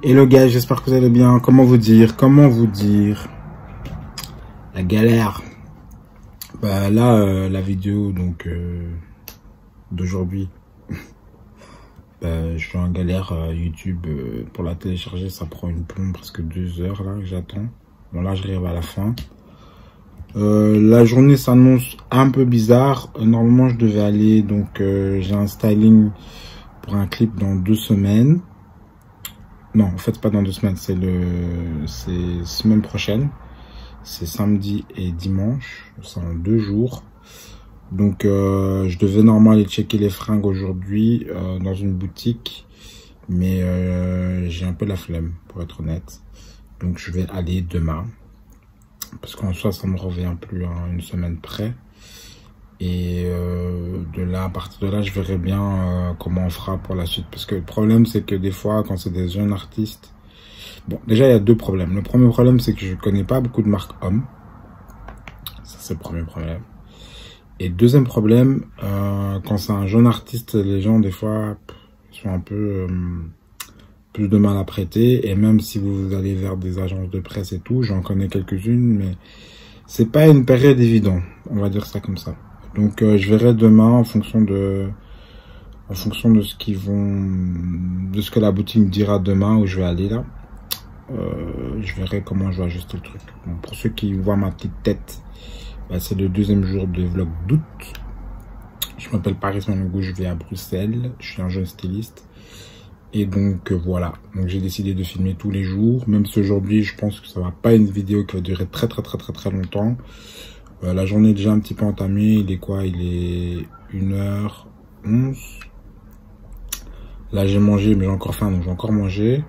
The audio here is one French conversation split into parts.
Hello guys, j'espère que vous allez bien. Comment vous dire la galère. Bah là, la vidéo donc d'aujourd'hui, je suis en galère. YouTube pour la télécharger, ça prend une plombe, presque 2 heures là que j'attends. Bon là, j'arrive à la fin. La journée s'annonce un peu bizarre. Normalement, je devais aller donc j'ai un styling pour un clip dans 2 semaines. Non, en fait, pas dans 2 semaines, c'est semaine prochaine. C'est samedi et dimanche, c'est en 2 jours. Donc, je devais normalement aller checker les fringues aujourd'hui dans une boutique. Mais j'ai un peu la flemme, pour être honnête. Donc, je vais aller demain. Parce qu'en soi, ça me revient plus à une semaine près. Et à partir de là, je verrai bien comment on fera pour la suite. Parce que le problème, c'est que des fois, quand c'est des jeunes artistes... Bon, déjà, il y a 2 problèmes. Le premier problème, c'est que je connais pas beaucoup de marques hommes. Ça, c'est le premier problème. Et le deuxième problème, quand c'est un jeune artiste, les gens, des fois, sont un peu plus de mal à prêter. Et même si vous allez vers des agences de presse et tout, j'en connais quelques-unes, mais c'est pas une période évidente. On va dire ça comme ça. Donc je verrai demain en fonction de ce que la boutique me dira demain où je vais aller là. Je verrai comment je vais ajuster le truc. Bon, pour ceux qui voient ma petite tête, c'est le 2e jour de vlog d'août. Je m'appelle Paris Manougou, je vais à Bruxelles. Je suis un jeune styliste. Et donc voilà. Donc j'ai décidé de filmer tous les jours. Même si aujourd'hui je pense que ça va pas une vidéo qui va durer très longtemps. La journée est déjà un petit peu entamée. Il est quoi? Il est 1h11. Là, j'ai mangé, mais j'ai encore faim, donc je vais encore manger.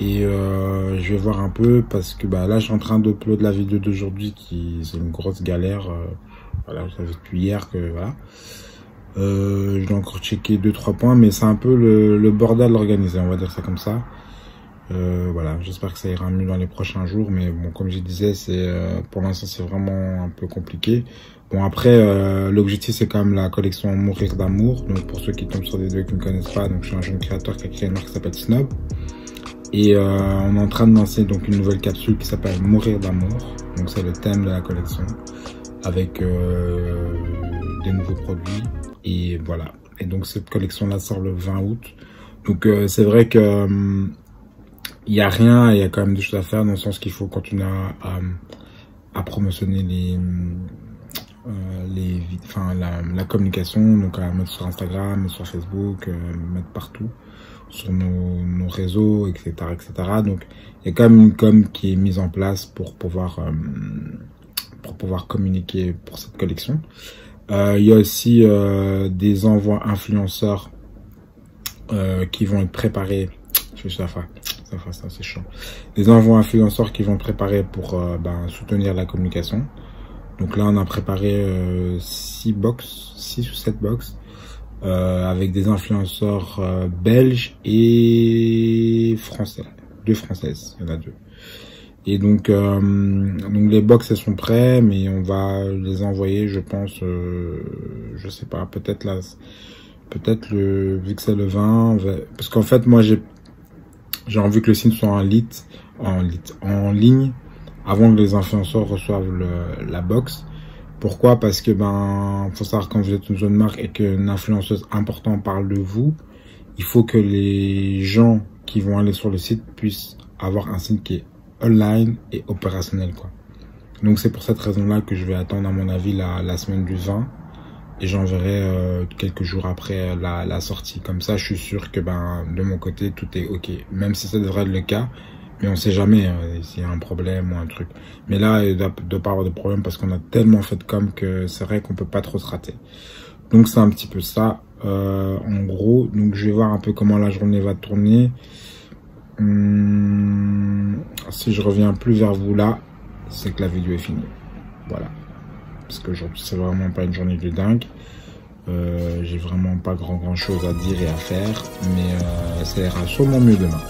Et je vais voir un peu parce que là, je suis en train d'upload la vidéo d'aujourd'hui qui c'est une grosse galère. Voilà, ça fait depuis hier que voilà. Je dois encore checker 2-3 points, mais c'est un peu le bordel organisé, on va dire ça comme ça. Voilà, j'espère que ça ira mieux dans les prochains jours, mais bon, comme je disais, pour l'instant c'est vraiment un peu compliqué. Bon, après l'objectif c'est quand même la collection Mourir d'amour. Donc pour ceux qui tombent sur des vidéos qui ne me connaissent pas, donc je suis un jeune créateur qui a créé une marque qui s'appelle Snob, et on est en train de lancer donc une nouvelle capsule qui s'appelle Mourir d'amour. Donc c'est le thème de la collection avec des nouveaux produits, et voilà. Et donc cette collection là sort le 20 août. Donc c'est vrai que il y a rien, il y a quand même des choses à faire, dans le sens qu'il faut continuer à promotionner la communication, donc à mettre sur Instagram, sur Facebook, mettre partout, sur nos réseaux, etc., etc. Donc il y a quand même une com qui est mise en place pour pouvoir communiquer pour cette collection. Il y a aussi des envois influenceurs qui vont être préparés. Je suis ça c'est chiant. Des envois influenceurs qui vont préparer pour soutenir la communication. Donc là on a préparé 6 ou 7 box avec des influenceurs belges et français. 2 françaises, il y en a 2. Et donc les box elles sont prêts, mais on va les envoyer, je pense, je sais pas, peut-être vu que c'est le 20, parce qu'en fait moi j'ai envie que le signe soit en ligne avant que les influenceurs reçoivent la box. Pourquoi? Parce que faut savoir, quand vous êtes une jeune marque et qu'une influenceuse importante parle de vous, il faut que les gens qui vont aller sur le site puissent avoir un signe qui est online et opérationnel, quoi. Donc c'est pour cette raison là que je vais attendre, à mon avis, la semaine du 20, et j'enverrai quelques jours après la sortie. Comme ça je suis sûr que de mon côté tout est ok, même si ça devrait être le cas, mais on sait jamais s'il y a un problème ou un truc. Mais là il ne doit pas avoir de problème, parce qu'on a tellement fait de com que c'est vrai qu'on peut pas trop se rater. Donc c'est un petit peu ça en gros. Donc je vais voir un peu comment la journée va tourner. Si je reviens plus vers vous là, c'est que la vidéo est finie. Voilà. Parce que aujourd'hui c'est vraiment pas une journée de dingue. J'ai vraiment pas grand chose à dire et à faire, mais ça ira sûrement mieux demain.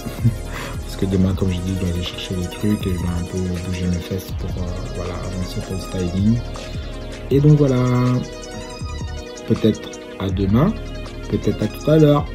Parce que demain, comme je dis, je dois aller chercher les trucs et je dois un peu bouger mes fesses pour avancer pour le styling. Et donc voilà, peut-être à demain, peut-être à tout à l'heure.